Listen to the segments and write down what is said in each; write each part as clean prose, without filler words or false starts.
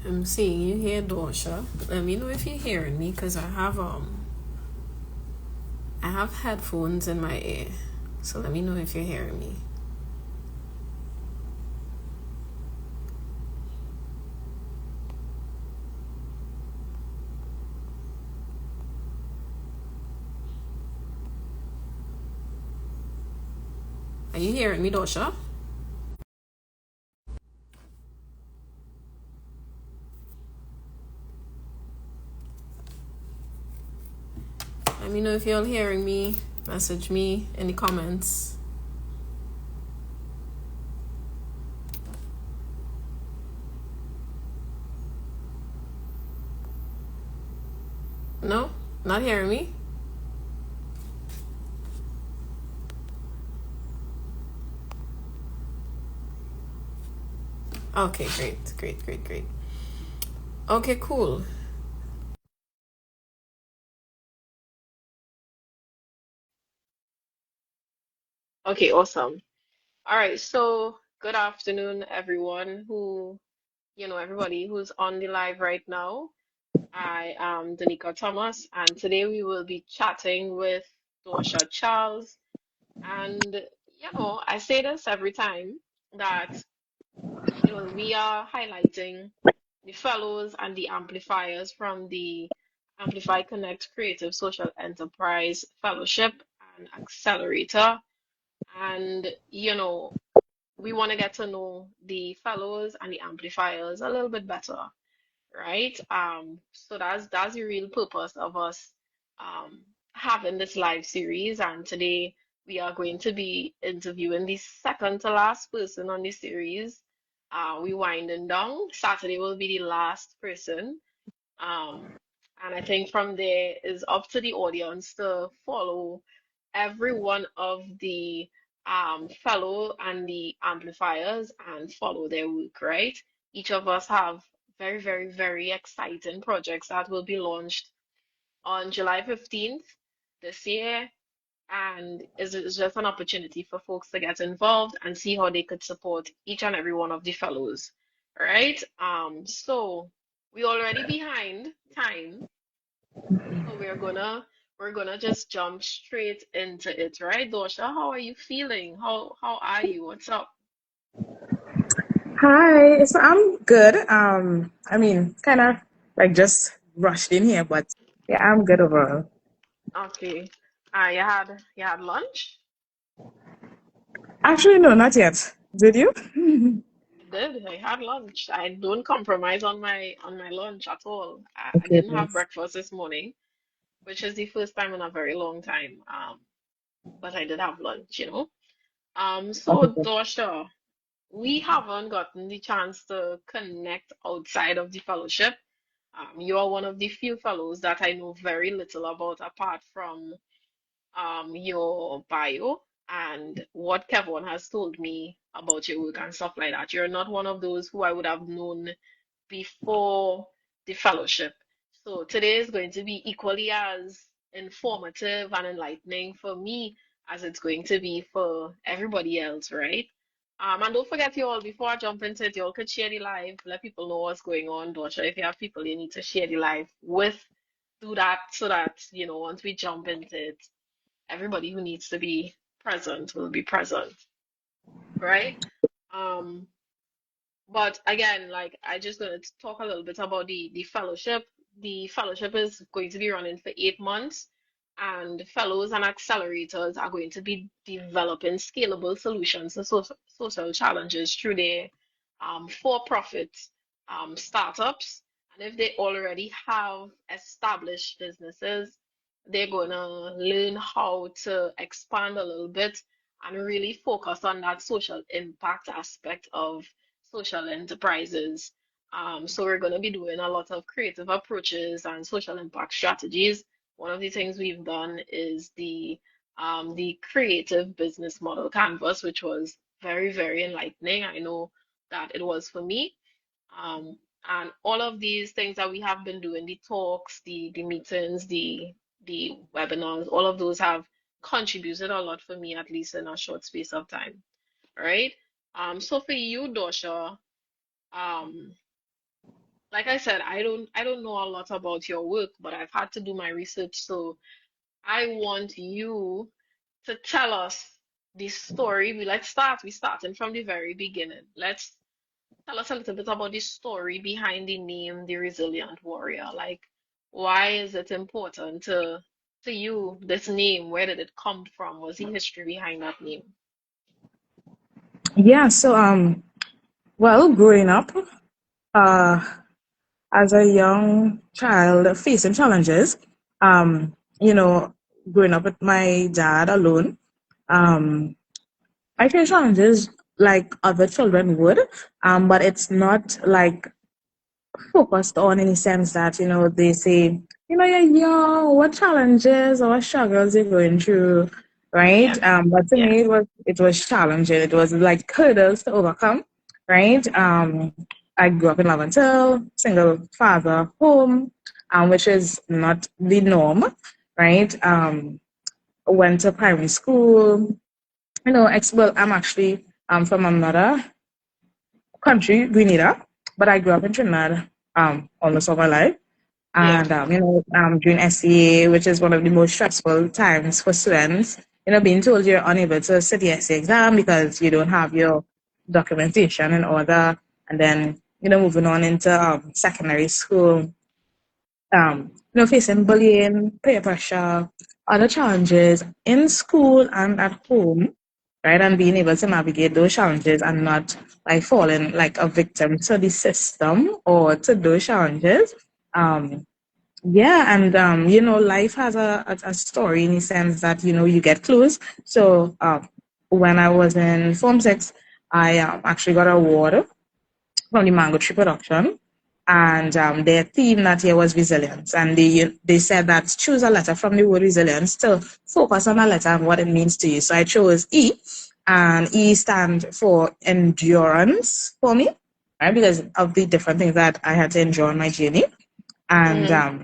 I'm seeing you here, Dawsher. Let me know if you're hearing me, cause I have headphones in my ear. So let me know if you're hearing me. Are you hearing me, Dawsher? Let me know if you're all hearing me. Message me in the comments. No? Not hearing me? Okay, great. Okay, cool. Okay, awesome. All right, so good afternoon, everyone everybody who's on the live right now. I am Danica Thomas, and today we will be chatting with Dawsher Charles. And, I say this every time that, we are highlighting the fellows and the amplifiers from the Amplify Connect Creative Social Enterprise Fellowship and Accelerator. And, we want to get to know the fellows and the amplifiers a little bit better, right? So that's the real purpose of us having this live series. And today we are going to be interviewing the second to last person on the series. We winding down. Saturday will be the last person. Um, and I think from there is up to the audience to follow every one of the fellow and the amplifiers and follow their work, right? Each of us have very exciting projects that will be launched on July 15th this year. And it's just an opportunity for folks to get involved and see how they could support each and every one of the fellows, right? So we already behind time, so we're gonna just jump straight into it, right? Dosha, how are you feeling? How are you? What's up? Hi, so I'm good. Kind of like just rushed in here, but yeah, I'm good overall. Okay. You had lunch? Actually, no, not yet. Did you? I did. I had lunch. I don't compromise on my lunch at all. I Okay, didn't have nice. breakfast this morning, which is the first time in a very long time. But I did have lunch. So Okay. Dosha, we haven't gotten the chance to connect outside of the fellowship. You are one of the few fellows that I know very little about apart from your bio and what Kevin has told me about your work and stuff like that. You're not one of those who I would have known before the fellowship. So today is going to be equally as informative and enlightening for me as it's going to be for everybody else, right? And don't forget, you all, before I jump into it, you all could share the live, let people know what's going on. Dodger, if you have people you need to share the live with, do that so that, once we jump into it, everybody who needs to be present will be present, right? Um, but again, like I just gonna talk a little bit about the fellowship. The fellowship is going to be running for 8 months, and fellows and accelerators are going to be developing scalable solutions to social challenges through their for-profit startups. And if they already have established businesses, they're gonna learn how to expand a little bit and really focus on that social impact aspect of social enterprises. So we're going to be doing a lot of creative approaches and social impact strategies. One of the things we've done is the creative business model canvas, which was very enlightening. I know that it was for me. Um, and all of these things that we have been doing, the talks, the meetings, the webinars, all of those have contributed a lot for me, at least in a short space of time, right? So for you, Dosha, um, like I said, I don't know a lot about your work, but I've had to do my research, so I want you to tell us the story. Let's start. We're starting from the very beginning. Let's tell us a little bit about the story behind the name, the Resilient Warrior. Like, why is it important to you, this name? Where did it come from? What's the history behind that name? Yeah, so well, growing up, uh, as a young child facing challenges, um, you know, growing up with my dad alone, um, I face challenges like other children would, but it's not like focused on in the sense that, they say, you're young, what challenges or what struggles you're going through, Yeah, right? But to yeah, me, it was challenging. It was like hurdles to overcome, right? I grew up in Laventille, single father home, which is not the norm, right? Went to primary school, well, I'm actually from another country, Grenada, but I grew up in Trinidad almost all my life. yeah, And, during SEA, which is one of the most stressful times for students, being told you're unable to sit the SEA exam because you don't have your documentation in order. And then, moving on into secondary school, facing bullying, peer pressure, other challenges in school and at home, right? And being able to navigate those challenges and not like falling like a victim to the system or to those challenges. Um, yeah, and life has a story in the sense that you get clues. So when I was in Form 6, I actually got an award from the Mango Tree Production, and their theme that year was resilience. And they said that choose a letter from the word resilience to focus on a letter and what it means to you. So I chose E, and E stand for endurance for me, right? Because of the different things that I had to endure on my journey, and mm-hmm,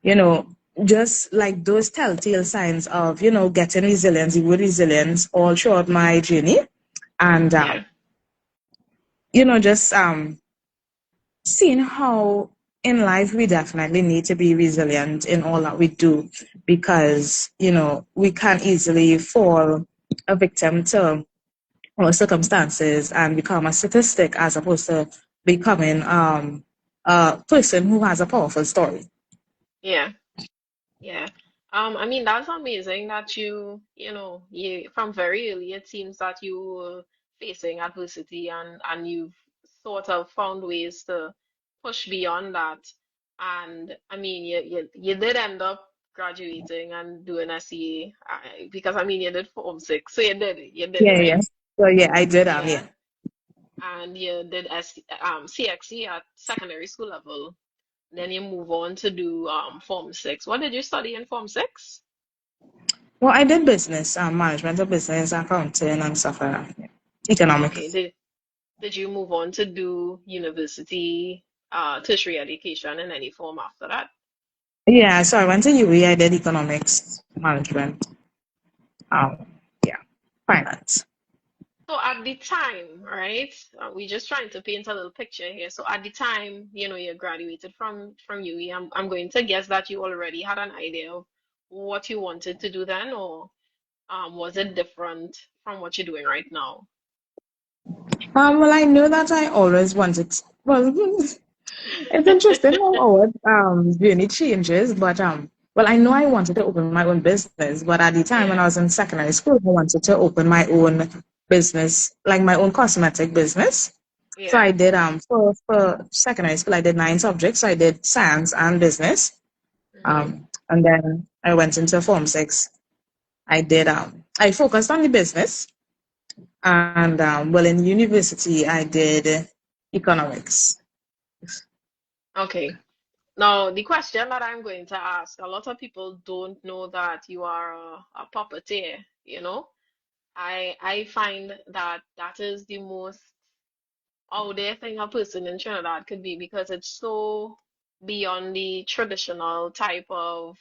you know, just like those telltale signs of, getting resilience, the word resilience all throughout my journey. And, yeah, just seeing how in life we definitely need to be resilient in all that we do because, we can easily fall a victim to our circumstances and become a statistic as opposed to becoming a person who has a powerful story. yeah. Yeah. I mean, that's amazing that you from very early it seems that you were facing adversity and you've sort of found ways to push beyond that. And I mean, you did end up graduating and doing SEA because I mean you did Form 6, so you did Yeah, it, yeah. right? So yeah, I did Yeah. yeah. And you did CXE at secondary school level. Then you move on to do Form 6. What did you study in Form 6? Well, I did business, management of business, accounting, and stuff like that. Yeah. Okay, Economics. did you move on to do university, tertiary education in any form after that? Yeah, so I went to UWE. I did economics, management. Um, yeah, finance. So at the time, right? We're just trying to paint a little picture here. So at the time, you graduated from UE. I'm going to guess that you already had an idea of what you wanted to do then, or was it different from what you're doing right now? Well, I know that I always wanted. Well, it's interesting how our journey changes, but well, I know I wanted to open my own business, but at the time when I Yeah, was in secondary school, I wanted to open my own business, like my own cosmetic business. So yeah. I did for secondary school, I did 9 subjects. So I did science and business. Mm-hmm. And then I went into Form 6. I focused on the business, and well, in university, I did economics. Okay. Now, the question that I'm going to ask, a lot of people don't know that you are a puppeteer, you know? I find that that is the most out there thing a person in Trinidad could be because it's so beyond the traditional type of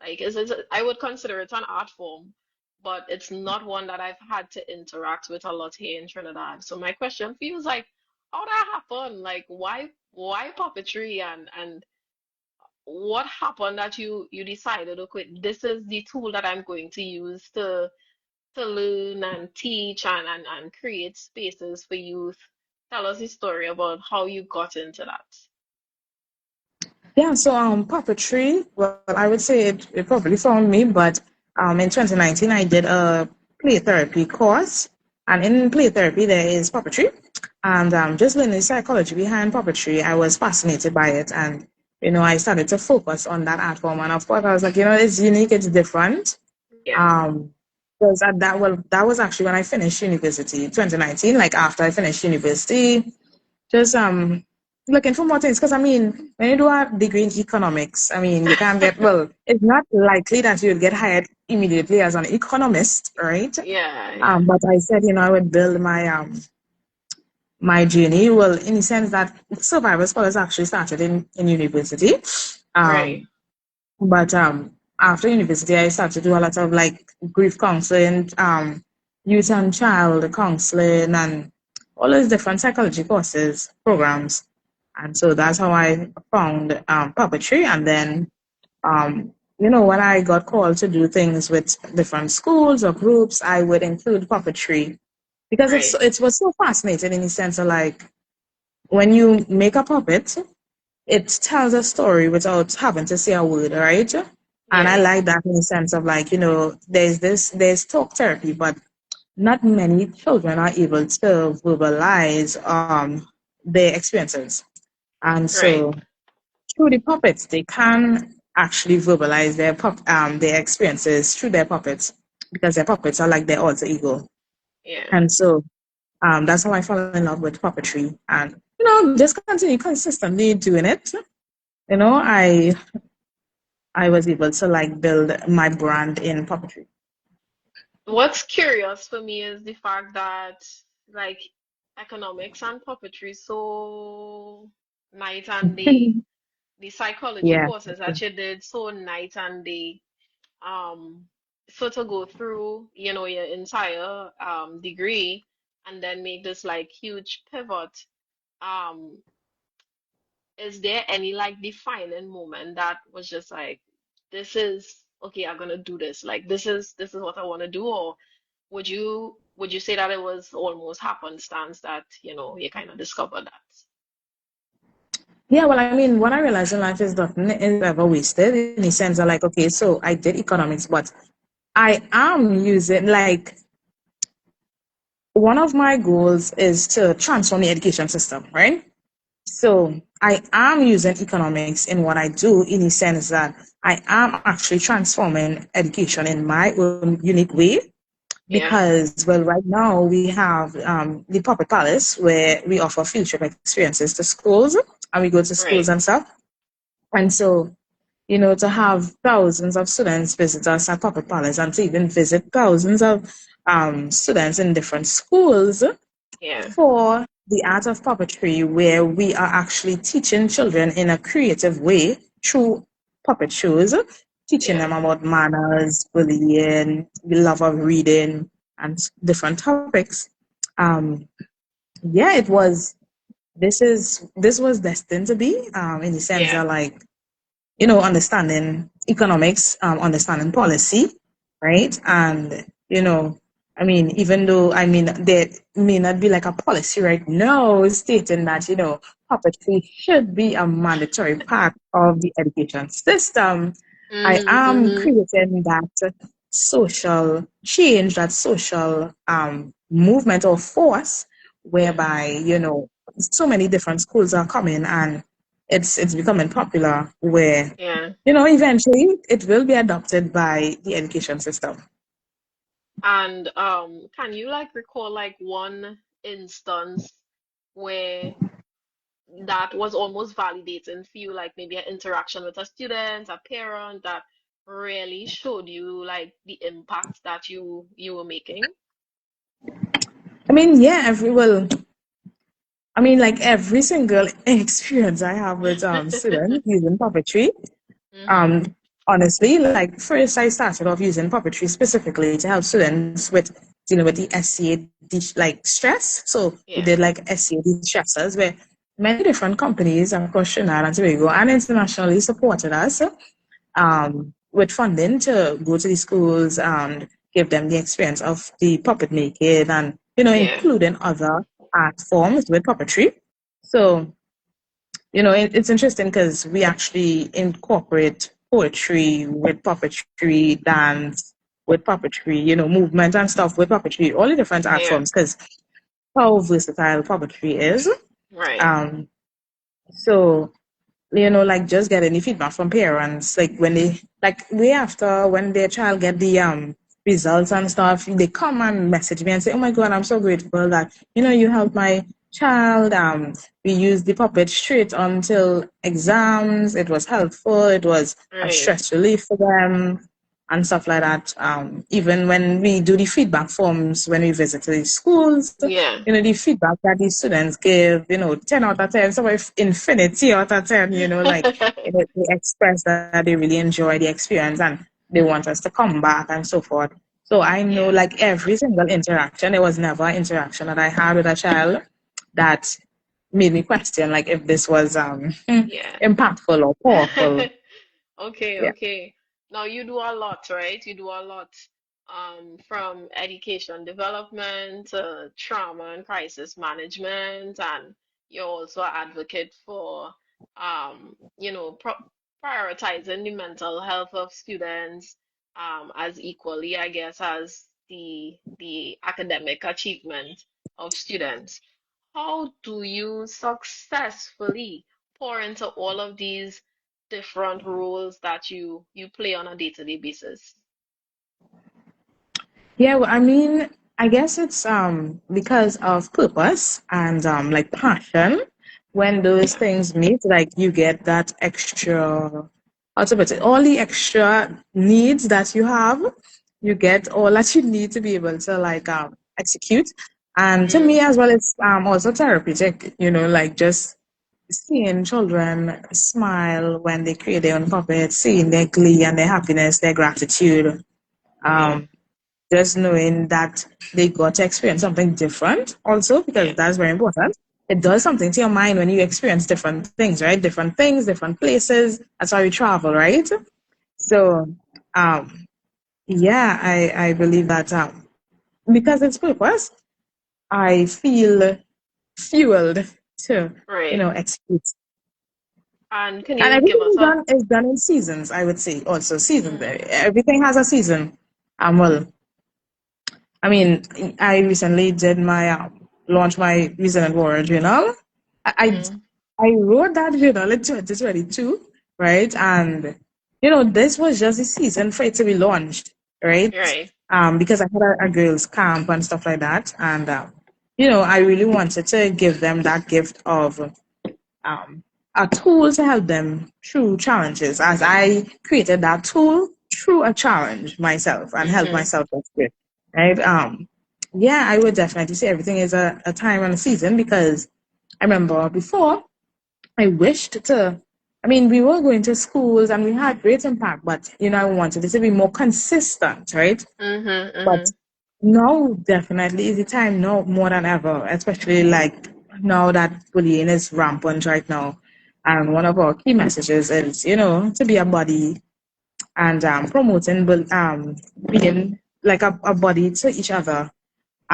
like I would consider it an art form, but it's not one that I've had to interact with a lot here in Trinidad. So my question for you is like, how that happen? Like, why puppetry and what happened that you decided, okay, this is the tool that I'm going to use to learn and teach and create spaces for youth. Tell us the story about how you got into that. Yeah, so puppetry, well, I would say it probably found me, but in 2019 I did a play therapy course, and in play therapy there is puppetry, and just learning the psychology behind puppetry, I was fascinated by it, and I started to focus on that art form, and of course I was like, it's unique, it's different, Yeah, um, because that was actually when I finished university, 2019, like after I finished university, just looking for more things because I mean, when you do a degree in economics, I mean, you can't get well. It's not likely that you'll get hired immediately as an economist, right? yeah, yeah. But I said, I would build my journey. Well, in the sense that survival scholars actually started in university. Right, Um, but after university, I started to do a lot of like grief counseling, youth and child counseling, and all those different psychology courses, programs. And so that's how I found puppetry. And then, when I got called to do things with different schools or groups, I would include puppetry because right. it was so fascinating in the sense of like when you make a puppet, it tells a story without having to say a word, right? And I Yeah, like that in the sense of like, there's talk therapy, but not many children are able to verbalize their experiences. And right. so through the puppets, they can actually verbalize their experiences through their puppets because their puppets are like their alter ego. Yeah. And so that's how I fell in love with puppetry. And, just continue consistently doing it. You know, I I was able to like build my brand in puppetry. What's curious for me is the fact that like economics and puppetry so night and day. The psychology Yeah. courses that you did so night and day. Um, so to go through, your entire degree and then make this like huge pivot. Um, is there any like defining moment that was just like, this is okay, I'm gonna do this. Like this is what I want to do, or would you say that it was almost happenstance that, you kind of discovered that? Yeah, well, I mean, what I realized in life is nothing is ever wasted in the sense of like, okay, so I did economics, but I am using like one of my goals is to transform the education system, right? So I am using economics in what I do in the sense that I am actually transforming education in my own unique way. Yeah, Because, well, right now we have the Puppet Palace where we offer field trip experiences to schools and we go to schools right. and stuff. And so, to have thousands of students visit us at Puppet Palace and to even visit thousands of students in different schools Yeah, for the art of puppetry, where we are actually teaching children in a creative way through puppet shows, teaching yeah. them about manners, bullying, the love of reading, and different topics. Um, yeah, it was. This was destined to be, in the sense Yeah. that like understanding economics, understanding policy, right? And, I mean, even though, I mean, there may not be like a policy right now stating that, puppetry should be a mandatory part of the education system, I am Mm-hmm. creating that social change, that social movement or force Yeah, whereby, so many different schools are coming and it's becoming popular where yeah. eventually it will be adopted by the education system. And can you like recall like one instance where that was almost validating for you, like maybe an interaction with a student, a parent that really showed you like the impact that you were making? I mean, yeah, like every single experience I have with students using puppetry. Mm-hmm. Um, honestly, like first I started off using puppetry specifically to help students with dealing with the SCAD like stress. So we Yeah, did like SCAD stressors where many different companies across Trinidad and Tobago and internationally supported us with funding to go to the schools and give them the experience of the puppet making and, Yeah, including other art forms with puppetry. So, it's interesting because we actually incorporate poetry with puppetry, dance with puppetry, movement and stuff with puppetry, all the different art yeah, forms because how versatile puppetry is. right, Um, so like just get any feedback from parents, like when they like way after when their child get the results and stuff, they come and message me and say, "Oh my God, I'm so grateful that you helped my child. We used the puppet straight until exams. It was helpful. It was a right. stress relief for them." And stuff like that. Even when we do the feedback forms when we visit the schools, Yeah. the feedback that the students give, 10 out of 10, so if infinity out of 10, like they express that they really enjoy the experience and they want us to come back and so forth. So I know Yeah, like every single interaction, there was never an interaction that I had with a child that made me question like if this was yeah. impactful or powerful. Okay, Yeah. okay. Now you do a lot, right? You do a lot from education development to trauma and crisis management, and you're also an advocate for pro prioritizing the mental health of students as equally, I guess, as the academic achievement of students. How do you successfully pour into all of these different roles that you play on a day-to-day basis? Yeah, well, I mean, I guess it's because of purpose and like passion. When those Yeah. things meet, like you get that extra, how to put it, all the extra needs that you have, you get all that you need to be able to like execute. And to me Mm, as well, it's also therapeutic, like just seeing children smile when they create their own puppets, seeing their glee and their happiness, their gratitude. yeah, Um, just knowing that they got to experience something different also because yeah, that's very important. It does something to your mind when you experience different things, right? Different things, different places. That's how we travel, right? So um yeah, I believe that because it's purpose, I feel fueled to right. execute. And can And you give everything us a is done in seasons, I would say. Also seasons, mm, everything has a season. Well, I mean, I recently did my launch my Resilient Warrior journal. I mm, I wrote that journal in 2022, right? And this was just the season for it to be launched, right? right. Because I had a girls' camp and stuff like that, and I really wanted to give them that gift of um, a tool to help them through challenges as I created that tool through a challenge myself and help Mm-hmm. myself get through it. Right? Yeah, I would definitely say everything is a time and a season because I remember before I wished to, I mean, we were going to schools and we had great impact, but I wanted it to be more consistent, right? Mm-hmm. But Mm-hmm. now definitely is the time now more than ever, especially like now that bullying is rampant right now. And one of our key messages is, to be a body and promoting being like a body to each other.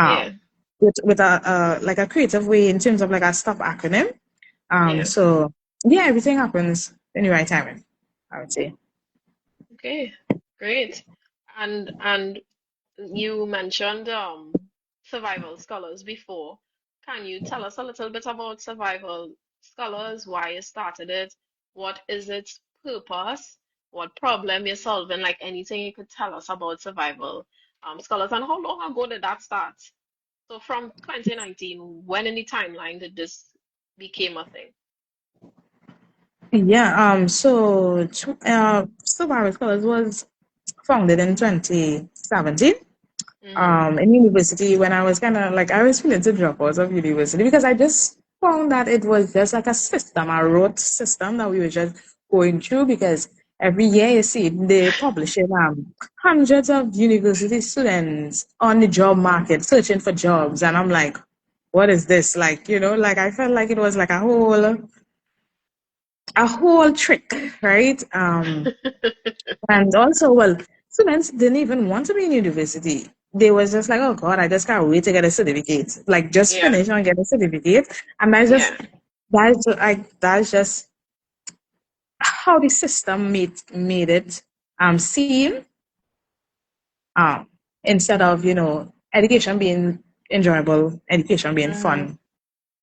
Yeah, Um with a like a creative way in terms of like a stop acronym. yeah. So yeah, everything happens in the right timing, I would say. Okay, great. And you mentioned survival scholars before. Can you tell us a little bit about survival scholars, why you started it, what is its purpose, what problem you're solving, like anything you could tell us about survival scholars, and how long ago did that start? So from 2019, when in the timeline did this became a thing? Yeah, Survival Scholars was founded in 2017 Mm-hmm. in university when I was kind of like I was feeling to drop out of university because I just found that it was just like a system, a rote system that we were just going through because every year you see they publishing hundreds of university students on the job market searching for jobs and I'm like what is this? Like, like I felt like it was like a whole trick, right? And also, well, students didn't even want to be in university. They was just like, oh God, I just can't wait to get a certificate. Like, just Yeah, finish and get a certificate. And yeah. that's just how the system made it seem, um instead of, education being enjoyable, education being Mhm, fun.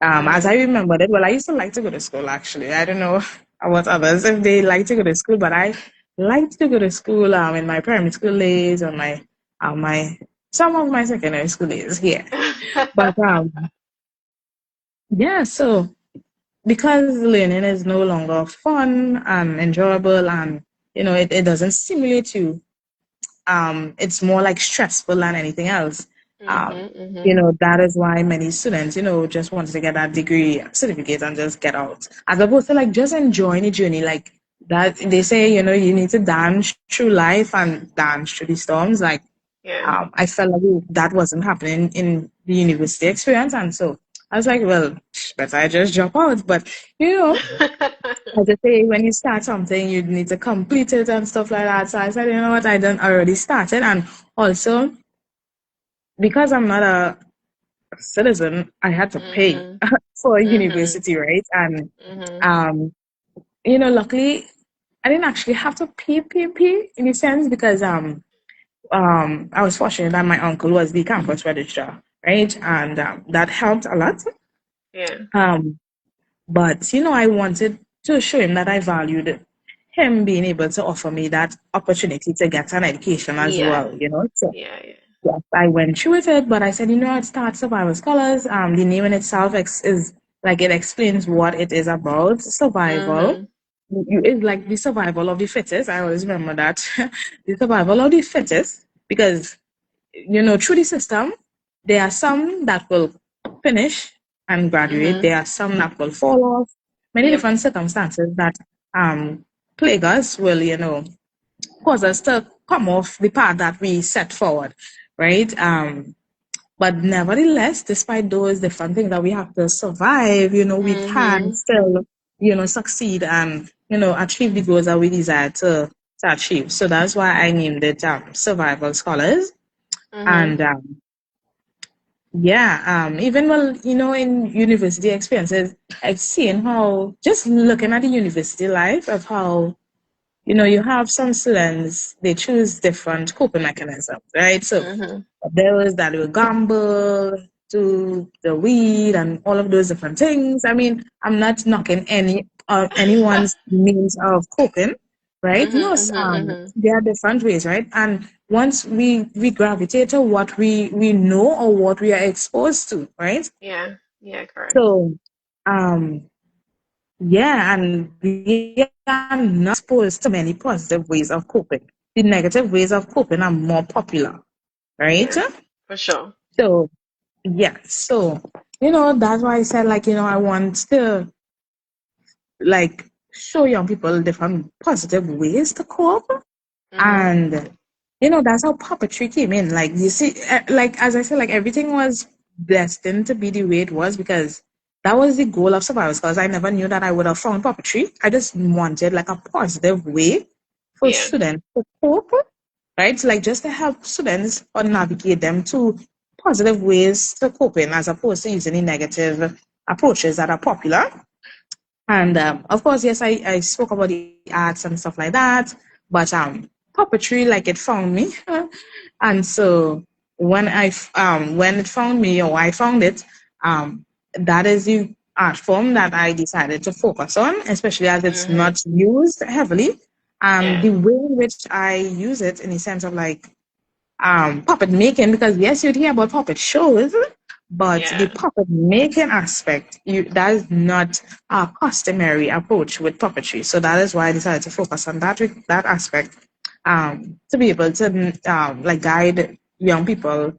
As I mhm. remembered it, well, I used to like to go to school actually. I don't know about others if they like to go to school, but I liked to go to school in my primary school days or my some of my secondary school days here. But yeah, so because learning is no longer fun and enjoyable, and it doesn't stimulate you, it's more like stressful than anything else. Um, Mhm, mhm. that is why many students, just wanted to get that degree certificate and just get out. As opposed to like just enjoying the journey. Like that they say, you need to dance through life and dance through the storms. Like Yeah. I felt like that wasn't happening in the university experience. And so I was like, well, better I just drop out. But as I say, when you start something, you need to complete it and stuff like that. So I said, you know what, I done already started. And also, because I'm not a citizen, I had to pay Mhm, for mhm, university, right? And, mhm. um, luckily, I didn't actually have to pay in a sense because I was fortunate that my uncle was the campus registrar, right? And that helped a lot. Yeah, Um, But, I wanted to show him that I valued him being able to offer me that opportunity to get an education as yeah, well. So, yeah, yeah. yes, I went through with it, but I said, I'd start Survival Scholars. The name in itself is like it explains what it is about. Survival. Mhm, It's like the survival of the fittest. I always remember that. The survival of the fittest, because through the system, there are some that will finish and graduate. mhm. There are some that will fall off. Many Yep. different circumstances that plague us will, cause us to come off the path that we set forward, right? But nevertheless, despite those different things that we have to survive, we can Mhm, still, succeed and, achieve the goals that we desire to achieve. So that's why I named it Survival Scholars. mhm, And yeah, even well, in university experiences, I've seen how just looking at the university life of how, you have some students, they choose different coping mechanisms, right? So mhm. there was that will gamble, do the weed and all of those different things. I mean, I'm not knocking anyone's means of coping, right? Mhm, No, mhm, mhm. there are different ways, right? And once we gravitate to what we know or what we are exposed to, right? Yeah, yeah, correct. So, um, yeah, and we are not exposed to many positive ways of coping. The negative ways of coping are more popular, right? Yeah, for sure. So, yeah, so that's why I said like I want to like show young people different positive ways to cope, Mhm. and that's how puppetry came in. Like you see, like as I said, like everything was destined to be the way it was because that was the goal of survival. Because I never knew that I would have found puppetry. I just wanted like a positive way for Yeah. students to cope, right? So, like just to help students or navigate them to positive ways to coping as opposed to using the negative approaches that are popular. And of course, yes, I spoke about the arts and stuff like that, but puppetry, like it found me, and so when it found me or I found it, that is the art form that I decided to focus on, especially as it's Mhm. not used heavily. Yeah. The way in which I use it in the sense of like puppet making, because yes, you'd hear about puppet shows, but the Yeah. puppet making aspect, that is not a customary approach with puppetry. So that is why I decided to focus on that aspect, to be able to like guide young people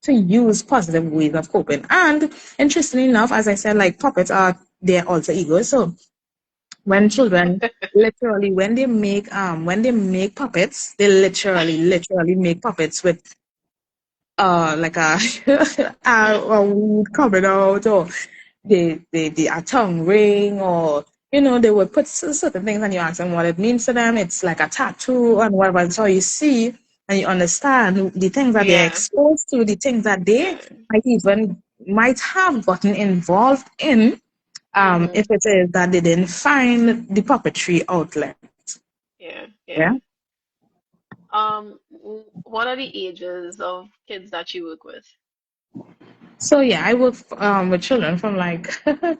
to use positive ways of coping. And interestingly enough, as I said, like puppets are their alter egos. So when children literally when they make puppets, they literally make puppets with like a a weed coming out, or a tongue ring, or they would put certain things, and you ask them what it means to them. It's like a tattoo and whatever. So you see and you understand the things that they're Yeah, exposed to, the things that they yeah. might have gotten involved in, Mm-hmm. if it is that they didn't find the puppetry outlet. Yeah, Yeah. yeah. What are the ages of kids that you work with? So yeah, I work with children from like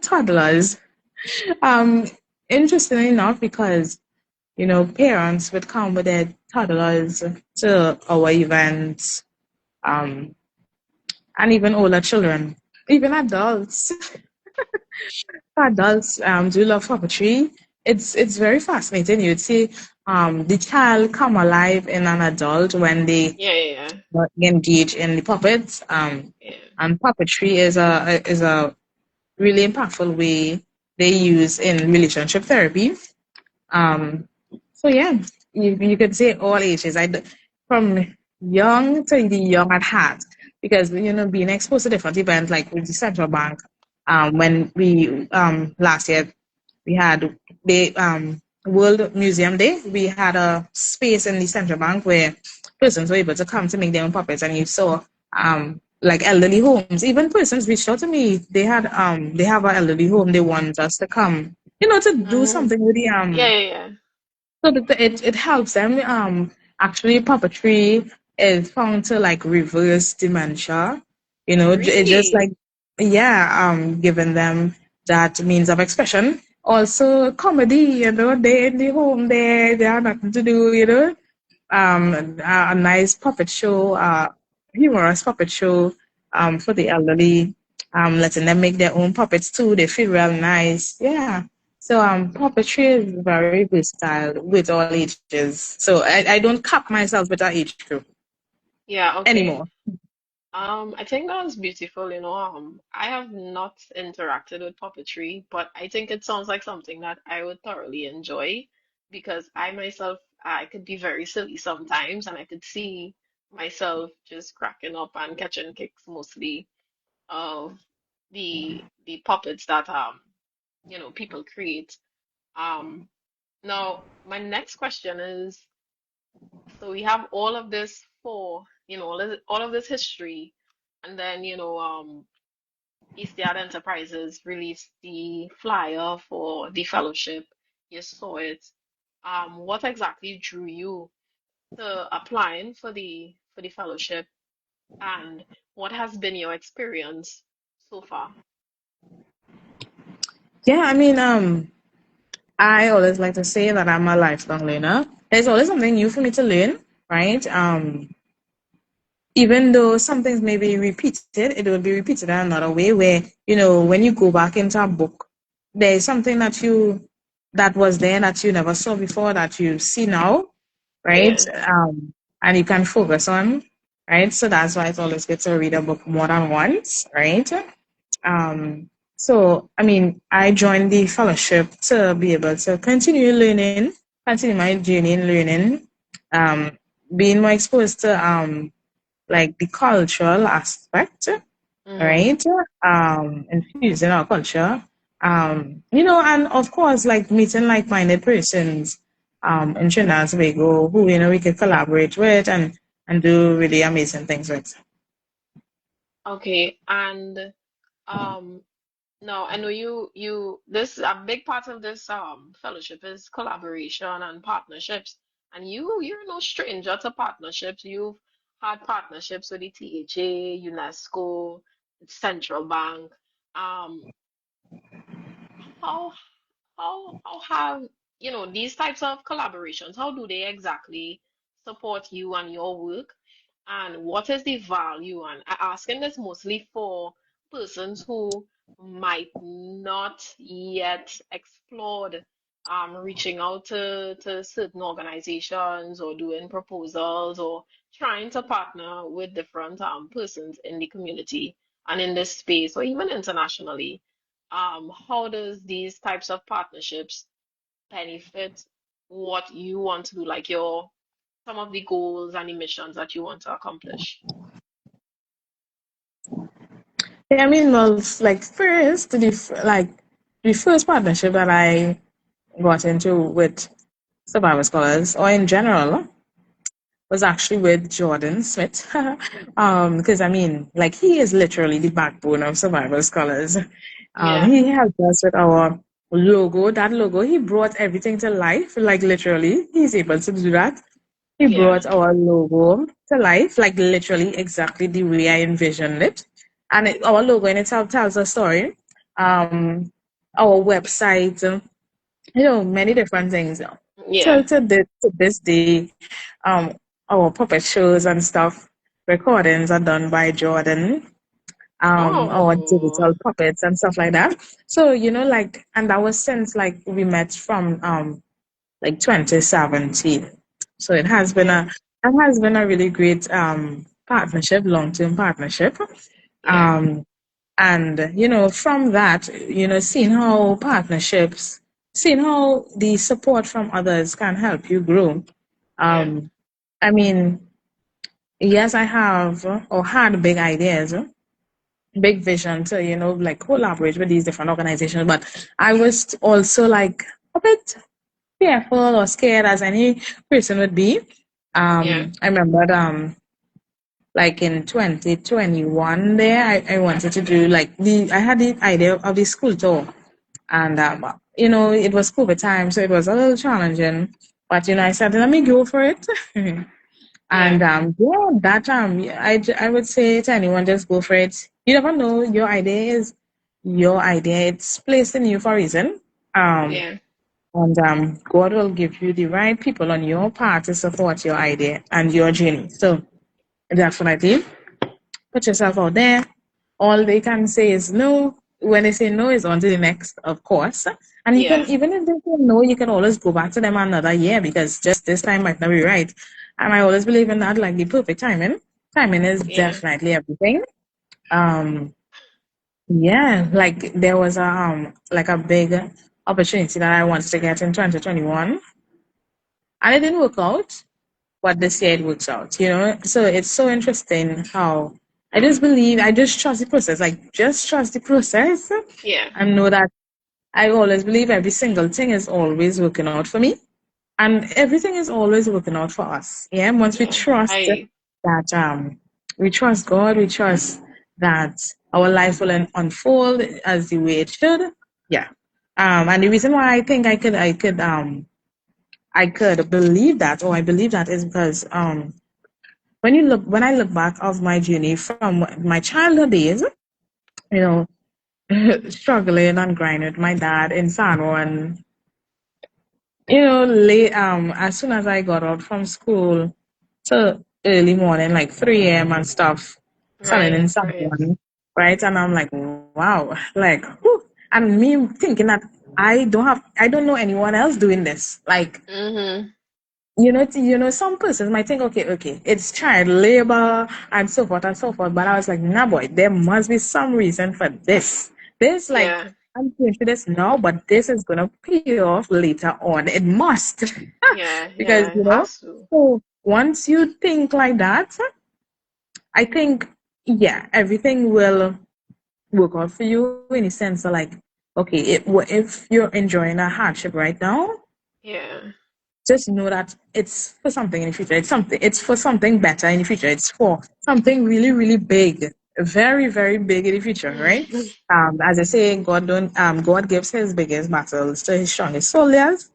toddlers. Um, Interestingly enough, because parents would come with their toddlers to our events, um, and even older children, even adults. Adults do love puppetry. It's very fascinating. You'd see the child come alive in an adult when they Yeah, yeah, engage in the puppets. yeah. And puppetry is a really impactful way they use in relationship therapy. Um, so yeah, you could say all ages. From young to the young at heart, because being exposed to different events like with the central bank. When we last year we had the World Museum Day. We had a space in the central bank where persons were able to come to make their own puppets, and you saw like elderly homes. Even persons reached out to me. They have an elderly home. They want us to come, to do Mm-hmm. something with the Yeah, yeah, yeah. so that it helps them. Actually, puppetry is found to like reverse dementia. It just Really? like, yeah, giving them that means of expression. Also, comedy. They in the home, they have nothing to do. A nice puppet show, humorous puppet show, for the elderly, letting them make their own puppets too. They feel real nice. Yeah. So puppetry is very versatile with all ages. So I don't cap myself with that age group Yeah, anymore. okay. I think that's beautiful, you know. I have not interacted with puppetry, but I think it sounds like something that I would thoroughly enjoy because I myself, I could be very silly sometimes, and I could see myself just cracking up and catching kicks mostly of the puppets that people create. Um, Now my next question is, so we have all of this for, all of this history, and then, Eastern Enterprises released the flyer for the fellowship. You saw it. What exactly drew you to applying for the fellowship, and what has been your experience so far? Yeah, I mean, I always like to say that I'm a lifelong learner. There's always something new for me to learn, right? Even though some things may be repeated, it will be repeated in another way where, when you go back into a book, there's something that was there that you never saw before that you see now, right? Yeah. And you can focus on, right? So that's why it's always good to read a book more than once, right? So, I mean, I joined the fellowship to be able to continue learning, continue my journey in learning, um, being more exposed to like the cultural aspect, Mm-hmm. right? Infusing our culture, and of course, like meeting like-minded persons, in Trinidad and Tobago who we could collaborate with and do really amazing things with. Okay, and um no, I know this a big part of this fellowship is collaboration and partnerships. And you're no stranger to partnerships. You've had partnerships with the THA, UNESCO, Central Bank. Um, how how have these types of collaborations, how do they exactly support you and your work? And what is the value? And I'm asking this mostly for persons who might not yet explored reaching out to certain organizations or doing proposals or trying to partner with different persons in the community and in this space or even internationally. How does these types of partnerships benefit what you want to do, like your some of the goals and the missions that you want to accomplish? Yeah, I mean, well, like first, the first partnership that I got into with survivor scholars, or in general, was actually with Jordan Smith. Because I mean, like he is literally the backbone of survival scholars. Yeah, He helped us with our logo. That logo, he brought everything to life. Like literally, he's able to do that. He yeah, brought our logo to life, like literally exactly the way I envisioned it. And our logo in itself tells a story. Um, our website, many different things. yeah. To this day, our puppet shows and stuff, recordings are done by Jordan. Our Oh, digital puppets and stuff like that. So, like, and that was since like we met from like 2017. So yeah, it has been a really great partnership, long term partnership. yeah, Um, and from that, seeing how the support from others can help you grow. yeah, Um, I mean, yes, I have or had big ideas, big vision to, like collaborate with these different organizations, but I was also like a bit fearful or scared as any person would be. yeah, I remember like in 2021 there, I wanted to do like I had the idea of the school tour. And, it was COVID time, so it was a little challenging. But, I said, let me go for it. And yeah, yeah, that yeah, I would say to anyone, just go for it. You never know. Your idea is your idea. It's placed in you for a reason. Um, yeah, and God will give you the right people on your part to support your idea and your journey. So definitely put yourself out there. All they can say is no. When they say no, is on to the next, of course. And you can, yeah, even if they say no, you can always go back to them another year because just this time might not be right. And I always believe in that, like the perfect timing. Timing is yeah, definitely everything. Um, yeah, like there was like a big opportunity that I wanted to get in 2021, and it didn't work out. But this year it works out, So it's so interesting how I just trust the process. Like, just trust the process yeah, and know that I always believe every single thing is always working out for me. And everything is always working out for us. Yeah. Once we yeah. trust that, we trust God, we trust that our life will unfold as the way it should. Yeah. And the reason why I think I could believe that, or I believe that, is because when I look back of my journey from my childhood days, you know, struggling and grinding with my dad in San Juan, late as soon as I got out from school to early morning, like 3 a.m. and stuff, selling in Right, San right. Juan, right? And I'm like, wow, like, whew. And me thinking that I don't know anyone else doing this, like. Mm-hmm. Some persons might think, okay, it's child labor and so forth and so forth. But I was like, nah, boy, there must be some reason for this. This, like, Yeah, I'm doing for this now, but this is gonna pay off later on. It must, yeah, because yeah. It has to. So once you think like that, I think, yeah, everything will work out for you in a sense of like, okay, if you're enjoying a hardship right now, Yeah, just know that it's for something in the future. It's for something better in the future. It's for something really, really big, very, very big in the future, right? As I say, God gives his biggest battles to his strongest soldiers.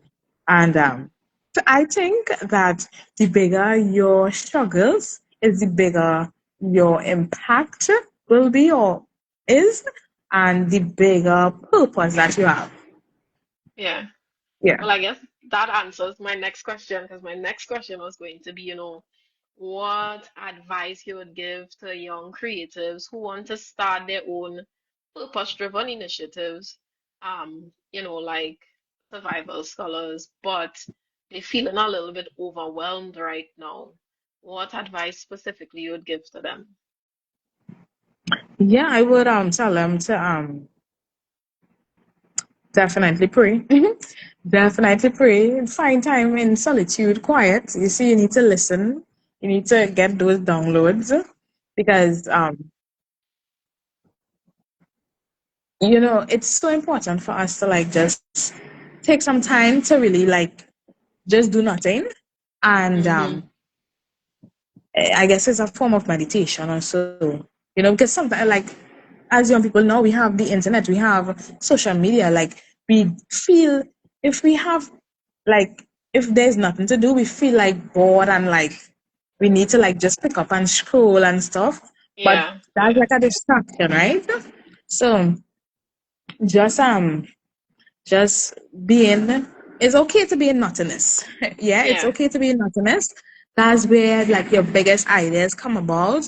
And so I think that the bigger your struggles is the bigger your impact will be or is, and the bigger purpose that you have. yeah. Yeah. Well, I guess that answers my next question because my next question was going to be, what advice you would give to young creatives who want to start their own purpose-driven initiatives, like survival scholars, but they're feeling a little bit overwhelmed right now. What advice specifically you would give to them? Yeah, I would tell them to definitely pray. Definitely pray. Find time in solitude, quiet. You see, you need to listen. You need to get those downloads because it's so important for us to like just take some time to really like just do nothing. And Mm-hmm. I guess it's a form of meditation also, because sometimes, like, as young people now, we have the internet, we have social media. Like, we feel if we have, like, if there's nothing to do, we feel like bored and like we need to like just pick up and scroll and stuff. But Yeah, that's yeah, like a distraction, right? So just just being, it's okay to be in nothingness. Yeah, it's yeah, okay to be in nothingness. That's where like your biggest ideas come about.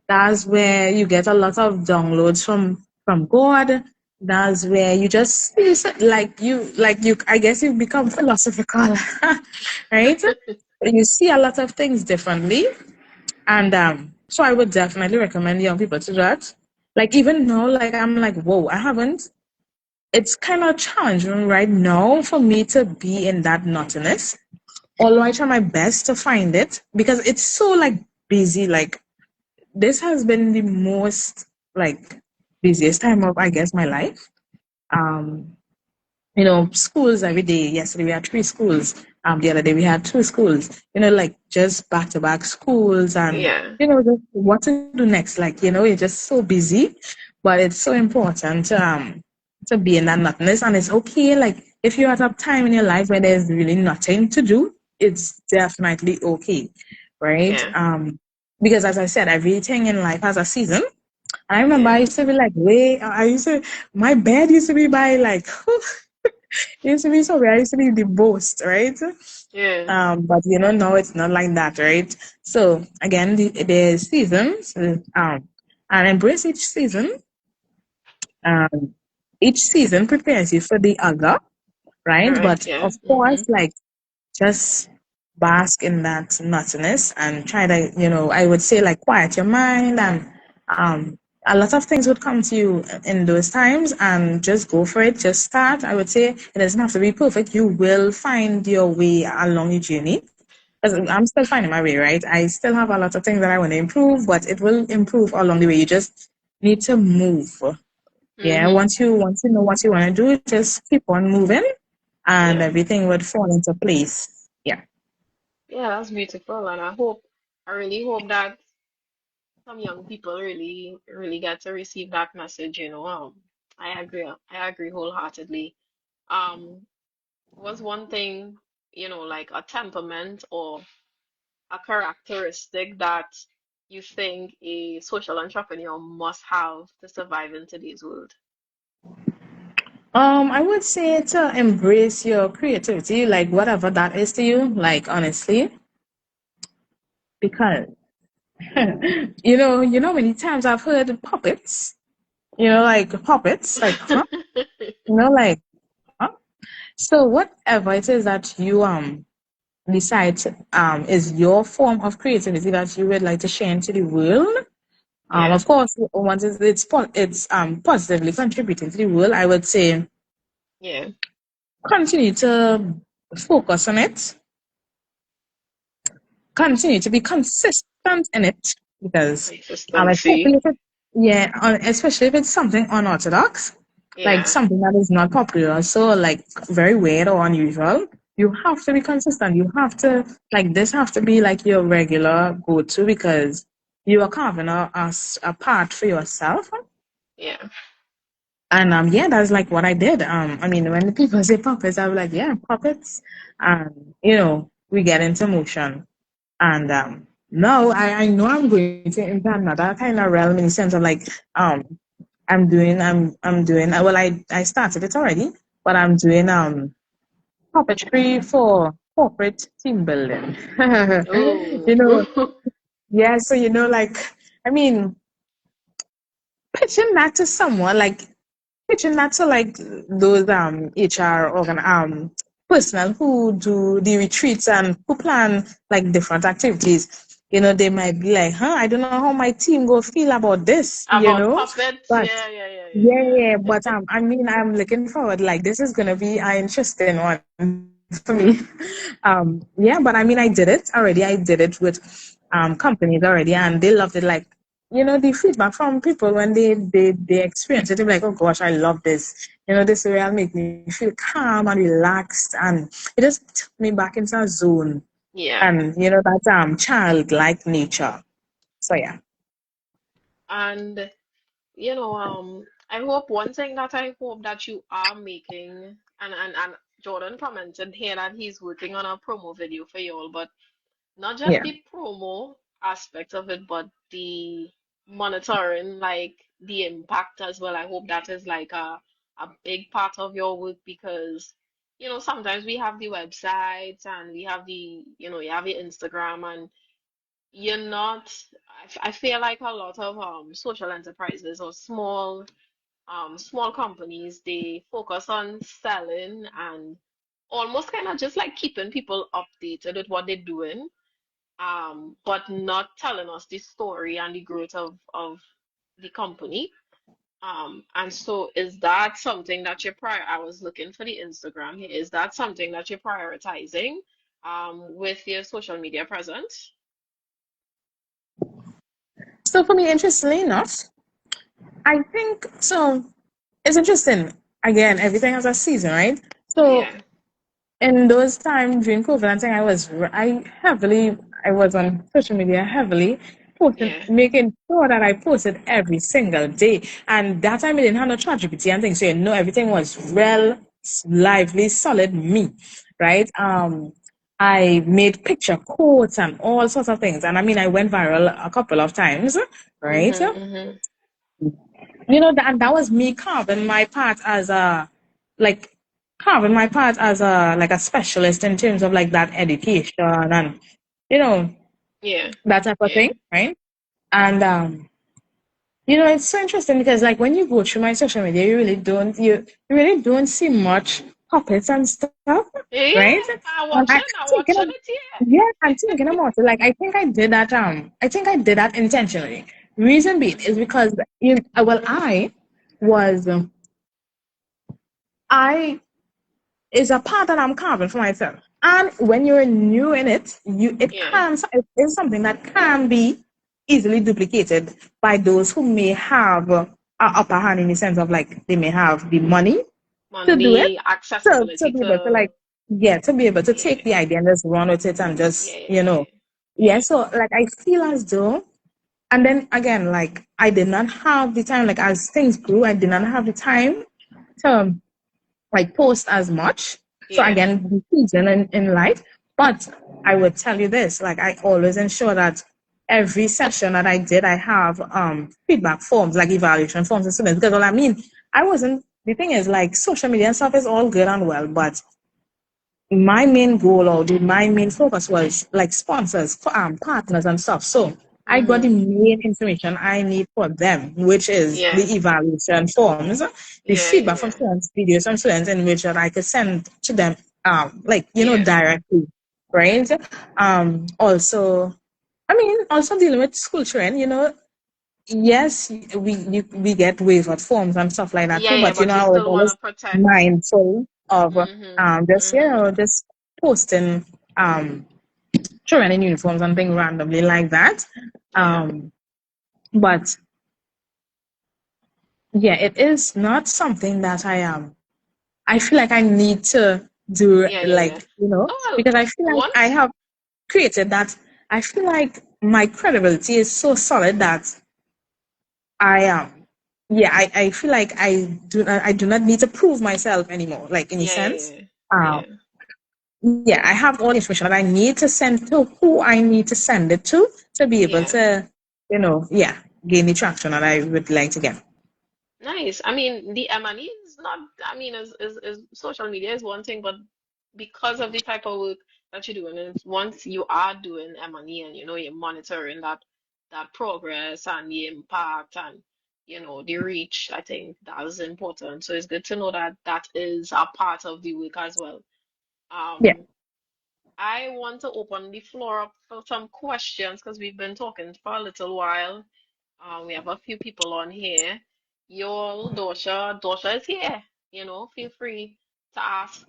That's where you get a lot of downloads from God. That's where you just like you I guess you become philosophical, right? You see a lot of things differently. And so I would definitely recommend young people to do that. Like even now, like I'm like, whoa, I haven't, it's kind of challenging right now for me to be in that nothingness. Although I try my best to find it because it's so like busy. Like this has been the most like busiest time of I guess my life. Um, schools every day. Yesterday we had three schools. The other day we had two schools. Like just back to back schools, and yeah, just what to do next. Like you're just so busy, but it's so important to be in that nothingness, and it's okay. Like if you're at a time in your life where there's really nothing to do, it's definitely okay, right? yeah. Because as I said, everything in life has a season. I remember I Yeah, used to be like, wait, my bed used to be by like, it used to be so weird. I used to be the boast, right? yeah, But now it's not like that, right? So again, the seasons, and embrace each season. Um, each season prepares you for the other, right? correct. But Yeah. of Mm-hmm. course, like just bask in that nothingness and try to, I would say like quiet your mind, and um, a lot of things would come to you in those times, and just go for it. Just start. I would say it doesn't have to be perfect. You will find your way along your journey. Because I'm still finding my way, right? I still have a lot of things that I want to improve, but it will improve along the way. You just need to move. Yeah, Mm-hmm. once you know what you want to do, just keep on moving, and Yeah. everything would fall into place. Yeah. Yeah, that's beautiful. And I really hope that some young people really, really get to receive that message, you know. I agree wholeheartedly. Um, was one thing, like a temperament or a characteristic that you think a social entrepreneur must have to survive in today's world? I would say to embrace your creativity, like whatever that is to you, like honestly, because many times I've heard puppets, like puppets, like huh? Like huh? So whatever it is that you decide is your form of creativity that you would like to share into the world. Yeah, Of course, once it's positively contributing to the world, I would say yeah. continue to focus on it, continue to be consistent in it, because especially Consistency. if especially if it's something unorthodox, like Yeah, something that is not popular, so like very weird or unusual. You have to be consistent. You have to like this have to be like your regular go-to, because you are carving a path for yourself. yeah. And yeah, that's like what I did. I mean, when the people say puppets, I was like, yeah, puppets. And we get into motion. And now I know I'm going to enter another kind of realm, in the sense of like I'm doing well, I started it already, but I'm doing puppetry for corporate team building. Oh, you know, yeah, so like I mean, pitching that to someone, like pitching that to like those HR personnel who do the retreats and who plan like different activities. They might be like, huh, I don't know how my team will feel about this, about puppets. But Yeah, yeah, yeah, yeah, yeah, yeah. yeah, but I mean, I'm looking forward. Like, this is gonna be an interesting one for me. Yeah, but I mean, I did it already. I did it with companies already, and they loved it. Like, the feedback from people when they experience it, they're like, oh gosh, I love this. This will make me feel calm and relaxed, and it just took me back into a zone, Yeah. and that childlike nature. So yeah. And I hope one thing that I hope that you are making, and Jordan commented here that he's working on a promo video for you all, but not just Yeah. the promo aspect of it, but the monitoring, like the impact as well. I hope that is like a big part of your work because, sometimes we have the websites and we have you have the Instagram and you're not, I feel like a lot of social enterprises or small companies, they focus on selling and almost kind of just like keeping people updated with what they're doing, but not telling us the story and the growth of the company. And so is that something that I was looking for the Instagram here. Is that something that you're prioritizing with your social media presence? So for me, interestingly enough, I think so. It's interesting. Again, everything has a season, right? So Yeah, in those times during COVID, I think I was on social media heavily, posting, yeah. making sure that I posted every single day. And that time I didn't have no ChatGPT and things, so everything was real, lively, solid me, right? I made picture quotes and all sorts of things, and I mean, I went viral a couple of times, right? Mm-hmm, mm-hmm. That was me like carving my part as a like a specialist in terms of like that education and you know Yeah, that type of yeah. thing, right? And it's so interesting because like when you go through my social media, you really don't see much puppets and stuff, right? Yeah, And I I'm thinking watching of it, yeah. yeah, I'm thinking about it. Like I think I did that intentionally. Reason being is Mm-hmm. because was I is a part that I'm carving for myself. And when you're new in it, Yeah, it is something that can be easily duplicated by those who may have a upper hand in the sense of like they may have the money to on do it. the To accessibility be able to to, to be able to take yeah, the idea and just run with it and yeah, just, yeah, yeah. yeah, So like I feel as though, and then again, like I did not have the time, like as things grew, I did not have the time to like post as much. So yeah, again, the season in life. But I would tell you this, like I always ensure that every session that I did, I have feedback forms, like evaluation forms and students. Because I wasn't the thing is like social media and stuff is all good and well, but my main goal or my main focus was like sponsors, partners and stuff. So I got the mm-hmm, main information I need for them, which is the yeah, evaluation forms, the yeah, feedback from yeah, students, videos from students, in which that I could send to them, yeah, directly, right? Also, also dealing with school children, yes, we get waiver forms and stuff like that yeah, too, yeah, but but you I was still want always to protect. mindful of Mm-hmm, mm-hmm, just posting children in uniforms and things randomly like that. yeah, Um, but yeah, it is not something that I feel like I need to do yeah, yeah, yeah. like, Oh, well, because I feel like I once, have created that. I feel like my credibility is so solid that I am. Yeah, I feel like I do not need to prove myself anymore, like in a yeah, yeah, sense. yeah, Um, yeah, yeah, I have all the information that I need to send to who I need to send it to be able yeah. to, gain the traction that I would like to get. Nice. I mean, the M&E is not, I mean, is social media is one thing, but because of the type of work that you're doing, and once you are doing M&E and you're monitoring that progress and the impact and the reach, I think that is important. So it's good to know that that is a part of the work as well. Yeah. Um, I want to open the floor up for some questions because we've been talking for a little while. We have a few people on here. Y'all, Dawsher is here. Feel free to ask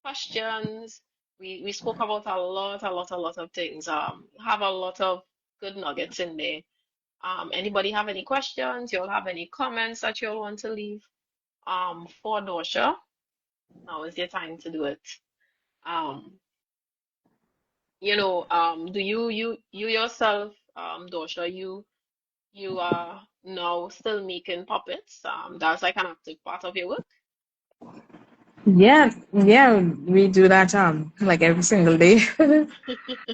questions. We spoke about a lot of things. Have a lot of good nuggets in there. Anybody have any questions? You all have any comments that you all want to leave for Dawsher? Now is your time to do it. Um, do you yourself, Dawsher, you are now still making puppets? That's like an active part of your work. Yeah, yeah, we do that like every single day.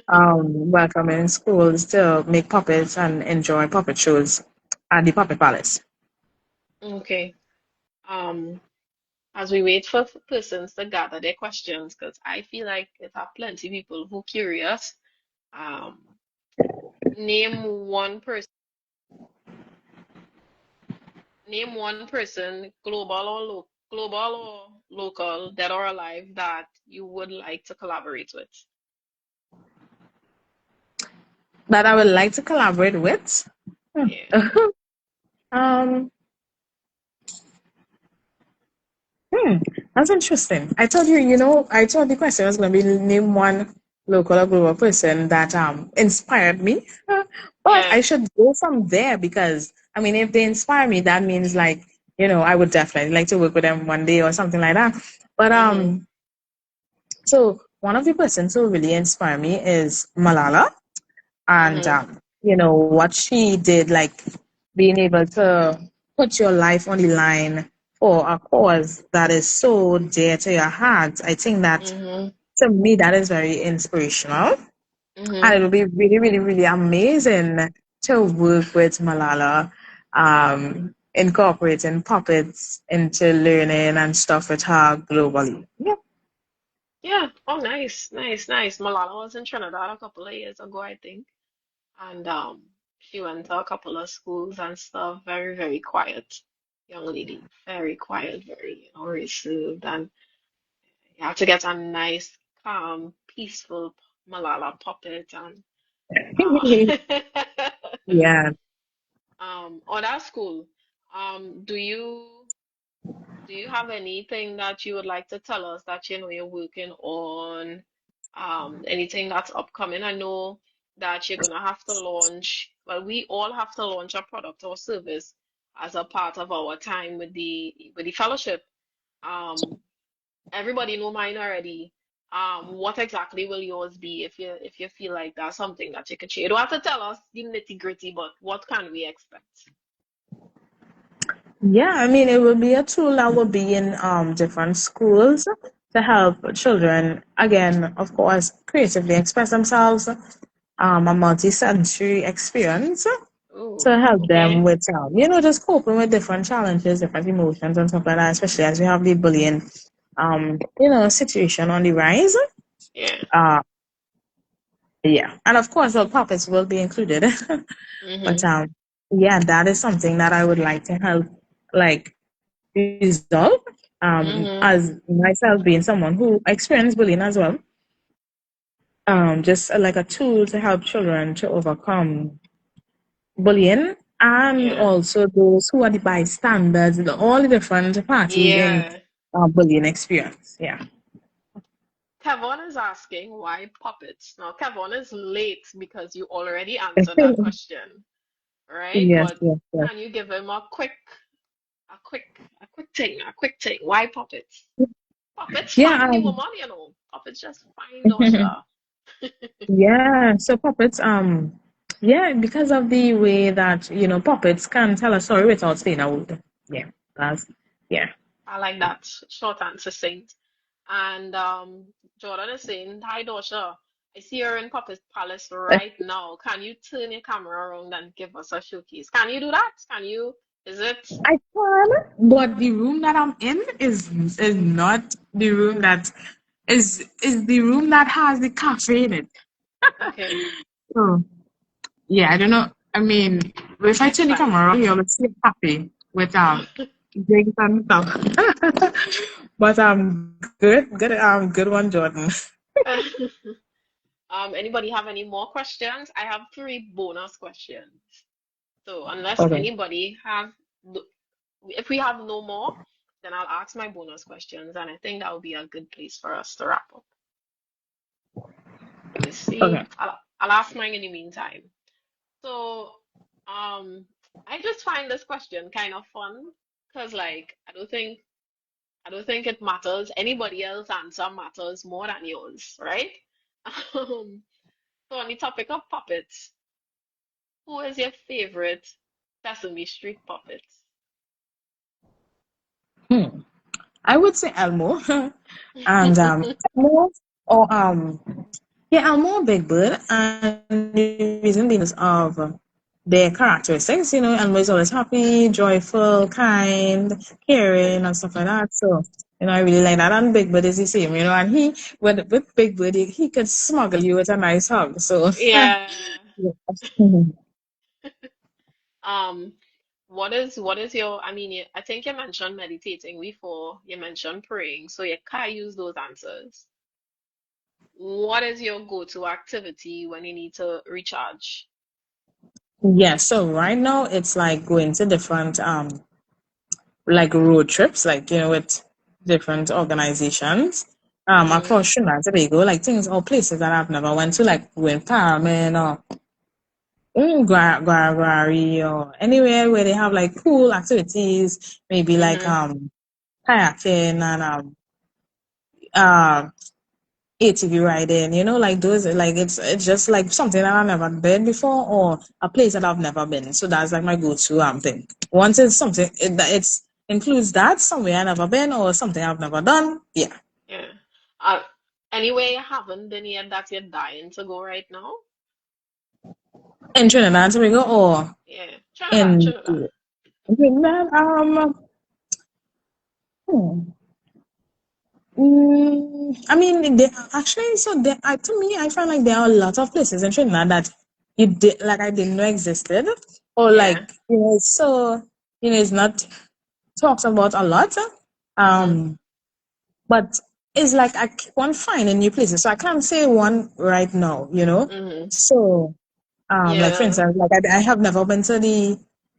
Welcoming schools to make puppets and enjoy puppet shows at the Puppet Palace. Okay. Um, as we wait for persons to gather their questions, because I feel like there are plenty of people who curious. Um, name one person, name one person, global or local, dead or alive, that you would like to collaborate with. That I would like to collaborate with. Yeah. um, Hmm, that's interesting. I told you, I thought the question was going to be name one local or global person that inspired me. But Yeah. I should go from there because I mean, if they inspire me, that means like, I would definitely like to work with them one day or something like that. But Mm-hmm. so one of the persons who really inspire me is Malala, and Mm-hmm. what she did, like being able to put your life on the line for a cause that is so dear to your heart. I think that Mm-hmm. to me that is very inspirational, and Mm-hmm. it would be really, really, really amazing to work with Malala, incorporating puppets into learning and stuff with her globally. Yeah. Yeah. Oh, nice, nice, nice. Malala was in Trinidad a couple of years ago, I think. And she went to a couple of schools and stuff. Very, very quiet young lady. Very quiet, very, reserved. And you have to get a nice, calm, peaceful Malala puppet. And uh, Yeah. oh, that's cool. Do you have anything that you would like to tell us that you know you're working on? Anything that's upcoming? I know that you're gonna have to launch, well, we all have to launch a product or service as a part of our time with the fellowship. Um, everybody know mine already. What exactly will yours be if you feel like that's something that you can share? You don't have to tell us the nitty-gritty, but what can we expect? Yeah, I mean, it will be a tool that will be in different schools to help children, again, of course, creatively express themselves, a multi-sensory experience Oh, to help them okay. with, just coping with different challenges, different emotions and stuff like that, especially as we have the bullying, situation on the rise. Yeah. Uh, yeah, and of course, the puppets will be included. But Mm-hmm. yeah, that is something that I would like to help, like resolve. As Mm-hmm. myself being someone who experienced bullying as well, just like a tool to help children to overcome bullying, and Yeah. also those who are the bystanders, all the different parties in Yeah. bullying experience. Yeah. Kevon is asking why puppets. Now, Kevon is late because you already answered that question, right? Yes, But yes, yes. can you give him a quick thing? Why puppets? Puppets Yeah. find the woman, Puppets just find Dosha. Yeah, so puppets, yeah, because of the way that, puppets can tell a story without saying a word. Yeah, that's, yeah. I like that short and succinct. And Jordan is saying, hi Dosha. I see you're in Puppet Palace right now. Can you turn your camera around and give us a showcase? Can you do that? Can you? Is it? I can, but the room that I'm in is not the room that is the room that has the cafe in it. Okay, So yeah, I don't know. I mean, if I it's turn the fine. camera around, you'll see a cafe with drinks and stuff. But good one, Jordan. Anybody have any more questions? I have three bonus questions. So unless Okay. anybody have, if we have no more, then I'll ask my bonus questions, and I think that would be a good place for us to wrap up. Let me see. Okay. I'll ask mine in the meantime. So, Um, I just find this question kind of fun because, like, I don't think it matters. Anybody else answer matters more than yours, right? Um, so on the topic of puppets, who is your favorite Sesame Street puppet? Hmm. I would say Elmo. And Elmo or yeah, Elmo Big Bird, and the reason being is because of their characteristics. Elmo is always happy, joyful, kind, caring, and stuff like that. So, I really like that. And Big Bird is the same, and with Big Bird, he could smuggle you with a nice hug. So, Yeah. yeah. Um, what is your, I mean, I think you mentioned meditating before, you mentioned praying, so you can't use those answers. What is your go-to activity when you need to recharge? Yeah, so right now it's like going to different like road trips, like with different organizations Mm-hmm. across Trinidad and Tobago, like things or places that I've never went to, like going Paramin or Guarari or anywhere where they have like cool activities, maybe like Mm-hmm. kayaking and uh ATV riding, like those, like it's just like something that I've never been before or a place that I've never been. So that's like my go-to thing. Once it's something it's includes that somewhere I've never been or something I've never done. Yeah, Yeah. Uh, anywhere you haven't been yet that you're dying to go right now? in Trinidad and Tobago or Yeah. Trinidad, in Trinidad. Trinidad. Hmm. I mean, actually, to me, I find like there are a lot of places in Trinidad that like I didn't know existed, or Yeah. like so it's not talked about a lot. Mm-hmm. Um, but it's like I keep on finding new places, so I can't say one right now. Mm-hmm. So like for Yeah. instance, like I have never been to the.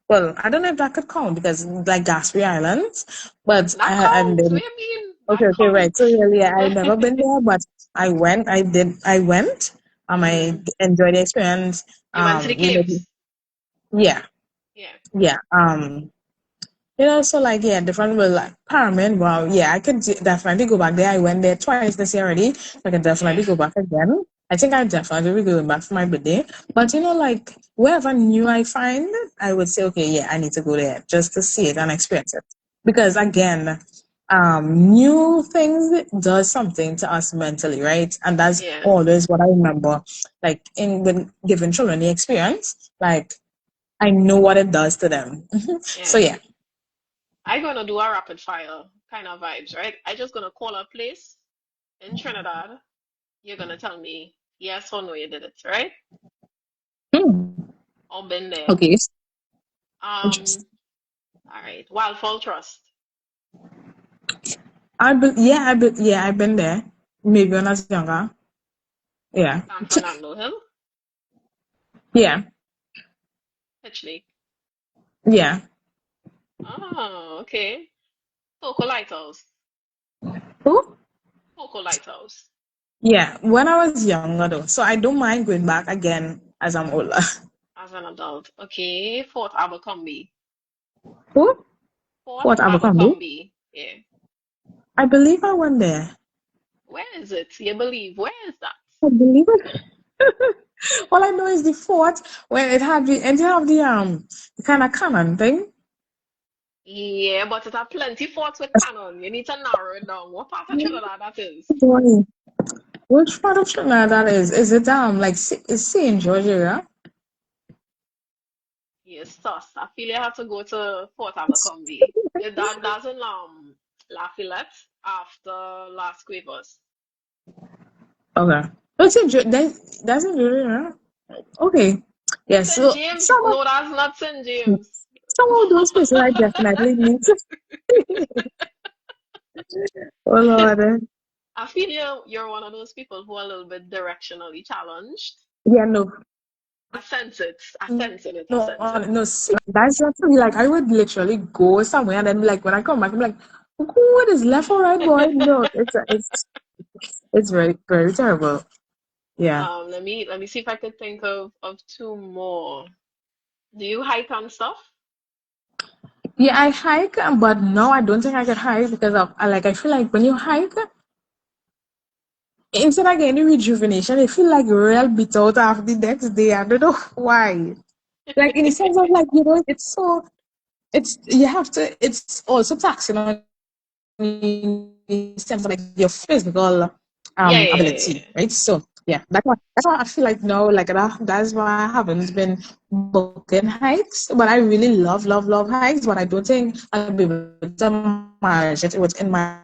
Well, I don't know if that could count because like Gaspe Islands, but That and counts. What then do you mean? okay, That okay, right. So counts. really, I never been there, but I went. I Mm-hmm. enjoyed the experience. You went to the caves. Yeah, Yeah. yeah. So like yeah, different with like Paramount. Wow, yeah, I could definitely go back there. I went there twice this year already. So I can definitely Yeah. go back again. I think I definitely will be going back for my birthday. But like wherever new I find, I would say, okay, yeah, I need to go there just to see it and experience it. Because again, new things does something to us mentally, right? And that's Yeah. always what I remember. Like in when giving children the experience, like I know what it does to them. So Yeah. yeah. I gonna do a rapid fire kind of vibes, right? I just gonna call a place in Trinidad. You're gonna tell me yes or no you did it, right? Hmm. Or been there. Okay. Interesting. Um, all right. Wildfall Trust, Yeah, I've been there. Maybe when I was younger. Yeah. San Fernando Hill, Yeah. Pitch Lake. Yeah. Oh, okay. Focal Lighthouse, Who? Focal Lighthouse Yeah. When I was younger though. So I don't mind going back again as I'm older. as an adult. Okay. Fort Abercrombie, Who? Fort What Abercrombie? Abercrombie. Yeah. I believe I went there. Where is it? You believe? Where is that? I believe it. All I know is the fort where it have the kind of cannon thing. Yeah, but it have plenty forts with cannon. You need to narrow it down. What part of Trinidad that is? Boy, which part of Trinidad that is? Is it like is Saint George area? Yes, sus. I feel you have to go to Fort Abercrombie. Yeah, that's in Lafayette after Las Cuevas. Okay. That's in Georgia, right? Okay. Yeah, St. so James? No, that's not St. James. some of those places I definitely need to. Oh Lord. I feel you're one of those people who are a little bit directionally challenged. Yeah, no, I sense it. I sense it. I no, sense it. no. See, that's just me. Like I would literally go somewhere and then like when I come back, I'm like, what is left or right, boy? No, it's very very terrible. Yeah. Let me see if I could think of two more. Do you hike and stuff? Yeah, I hike, but no, I don't think I could hike because of like I feel like when you hike, instead of getting rejuvenation, I feel like you're real beat out after the next day. I don't know why. Like in the sense of like it's so it's you have to. It's also taxing on you in the sense of like your physical ability, Yeah, right? yeah, yeah, So yeah, yeah. yeah, that's why I feel like no, like that's why I haven't been booking hikes. But I really love hikes. But I don't think I'll be able to manage it within my schedule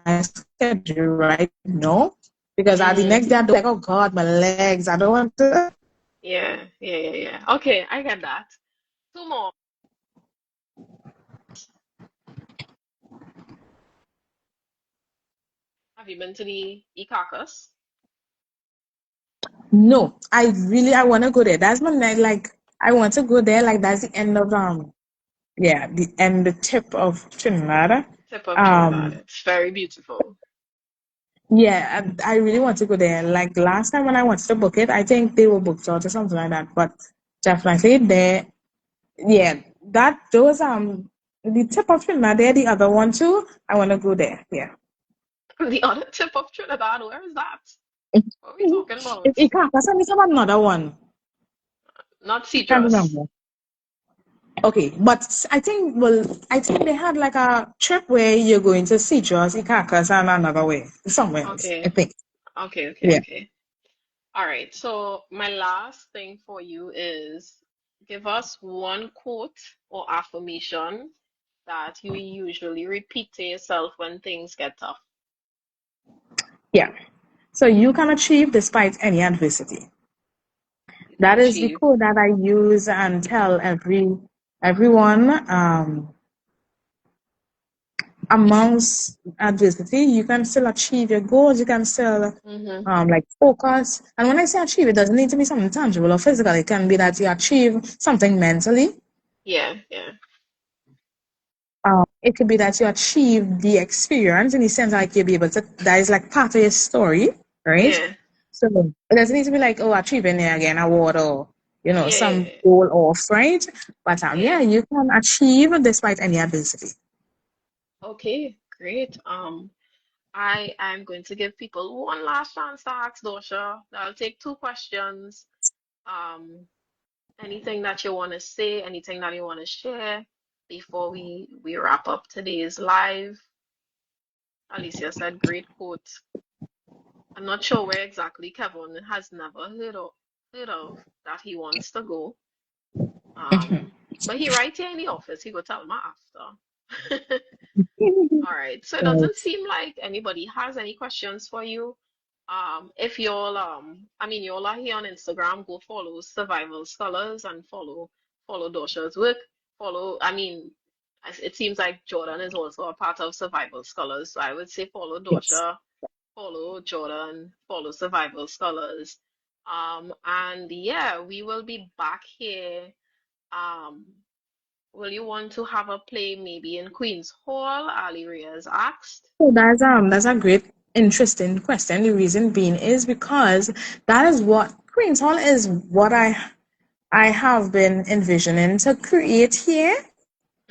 right now because at the next day I don't like, oh God, my Mm, legs. I don't want to. yeah, yeah, yeah, yeah. Okay, I get that. Two more. Have you been to the Icacos? No, I want to go there. That's my night. Like I want to go there. Like that's the end of yeah, the tip of Trinidad. Tip of Trinidad. Um, It's very beautiful. yeah, I really want to go there. Like last time when I wanted to book it, I think they were booked out or something like that. But definitely there, yeah, that those the tip of Trinidad. There, the other one too. I want to go there. Yeah, The other tip of Trinidad, where is that? What are we talking about? it can't. That's another one. Not Can't Citrus. remember. Okay, but I think they had like a trip where you're going to Citrus, Icacos, and another way, somewhere else, I Okay, think. okay, okay, Yeah. okay. All right, so my last thing for you is give us one quote or affirmation that you usually repeat to yourself when things get tough. Yeah. So you can achieve despite any adversity. You can That is the achieve. code that I use and tell everyone amongst adversity, you can still achieve your goals, you can still Mm-hmm. like focus. And when I say achieve, it doesn't need to be something tangible or physical. It can be that you achieve something mentally. Yeah, yeah, It could be that you achieve the experience in the sense like you'll be able to, that is like part of your story, right? yeah, So it doesn't need to be like, oh, achieving again award or, yeah, yeah, some yeah. goal off, right? But Yeah. yeah, you can achieve despite any adversity. Okay, great. I am going to give people one last chance to ask Dosha. I'll take two questions. Um, anything that you want to say, anything that you want to share before we wrap up today's live. Alicia said, great quote. I'm not sure where exactly Kevin has never heard of that he wants to go. Um, but he right here in the office. He go tell me after. All right. So it Right. doesn't seem like anybody has any questions for you. If y'all I mean y'all are here on Instagram, go follow Survival Scholars and follow Dosha's work. I mean, it seems like Jordan is also a part of Survival Scholars. So I would say follow Yes. Dosha, follow Jordan, follow Survival Scholars. And yeah, we will be back here. Um, will you want to have a play maybe in Queen's Hall? Ali Reyes asked. So that's a great, interesting question. The reason being is because that is what Queen's Hall is what I have been envisioning to create here.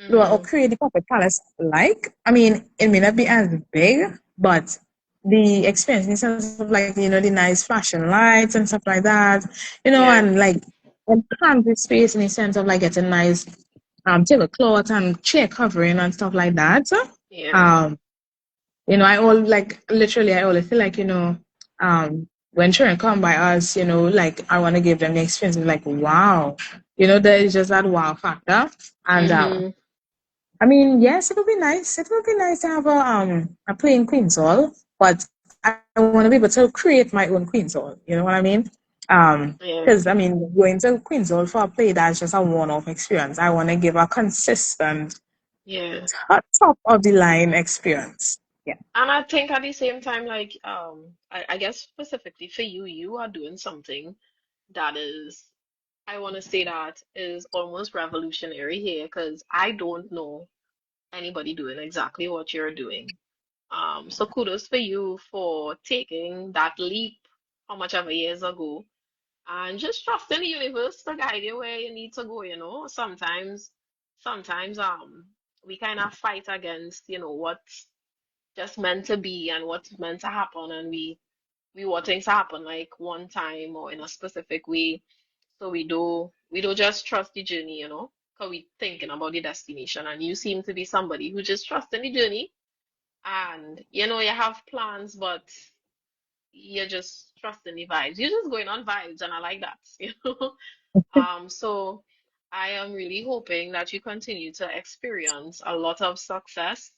Well, or Mm-hmm. create the Puppet Palace like. I mean, it may not be as big, but the experience in the sense of like, the nice flashing lights and stuff like that, Yeah, and like enhance the space in the sense of like getting nice tablecloth and chair covering and stuff like that. yeah, Um, I all like literally I always feel like, when children come by us, like I want to give them the experience of like, wow, there is just that wow factor. And mm-hmm. I mean, yes, it would be nice. It would be nice to have a plain Queen's Hall, but I want to be able to create my own Queen's Hall. You know what I mean? Because Yeah, I mean, going to Queen's Hall for a play, that's just a one-off experience. I want to give a consistent, yeah. top of the line experience. Yeah. And I think at the same time, like, I guess specifically for you, you are doing something that is, I want to say that is almost revolutionary here because I don't know anybody doing exactly what you're doing. So kudos for you for taking that leap how much ever years ago and just trust in the universe to guide you where you need to go, you know. Sometimes we kind of fight against, you know, what's just meant to be and what's meant to happen, and we want things to happen like one time or in a specific way. So we do just trust the journey, you know, because we thinking about the destination. And you seem to be somebody who just trusts in the journey, and you know you have plans, but you're just trusting the vibes. You're just going on vibes, and I like that, you know. So I am really hoping that you continue to experience a lot of success,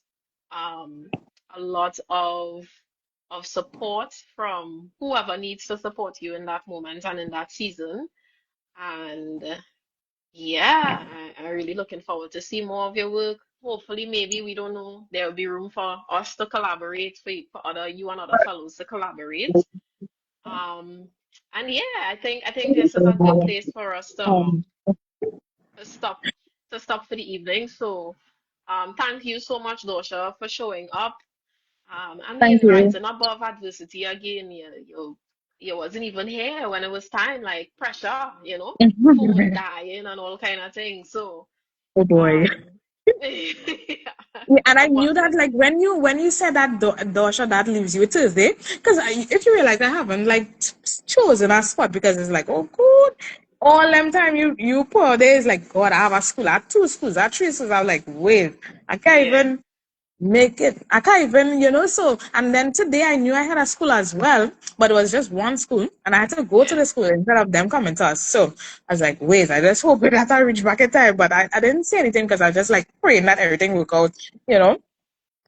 um, a lot of support from whoever needs to support you in that moment and in that season. And yeah, I'm really looking forward to see more of your work. Hopefully, maybe we don't know, there will be room for us to collaborate, for other you and other fellows to collaborate. Um, and yeah, I think this is a good place for us Um, to stop to stop for the evening. So thank you so much, Dosha, for showing up. I Thank mean, you. rising above adversity again. You wasn't even here when it was time, like pressure, you know, phone dying and all kind of things. So Oh boy. um yeah, Yeah, and I knew but that, like, when you said that Dawsher, that leaves you Tuesday, because if you realize, I haven't like chosen a spot, because it's like, oh good, all them time you pour days, like, God, I have a school, I have two schools, I have three schools. I'm like, wait, I can't yeah, even make it. I can't even, so. And then today I knew I had a school as well, but it was just one school, and I had to go to yeah, the school instead of them coming to us. So I was like, wait, I just hope that I reach back in time. But I didn't say anything, because I was just like praying that everything work out, you know.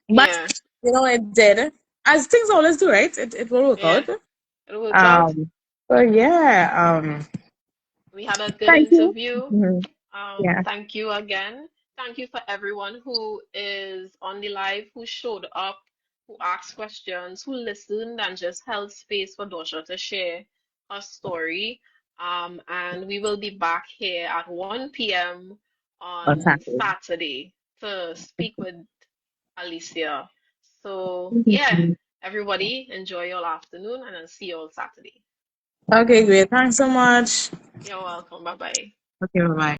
But yeah, it did. As things always do, right? It will work yeah. out. It worked out. Um so yeah, We had a good thank you. interview. Mhm. Yeah. Thank you again. Thank you for everyone who is on the live, who showed up, who asked questions, who listened and just held space for Dosha to share her story. And we will be back here at 1 p.m. On on Saturday. Saturday to speak with Alicia. So, yeah, Mhm. everybody, enjoy your afternoon and I'll see you all Saturday. Okay, great. Thanks so much. You're welcome. Bye bye. Okay, bye bye.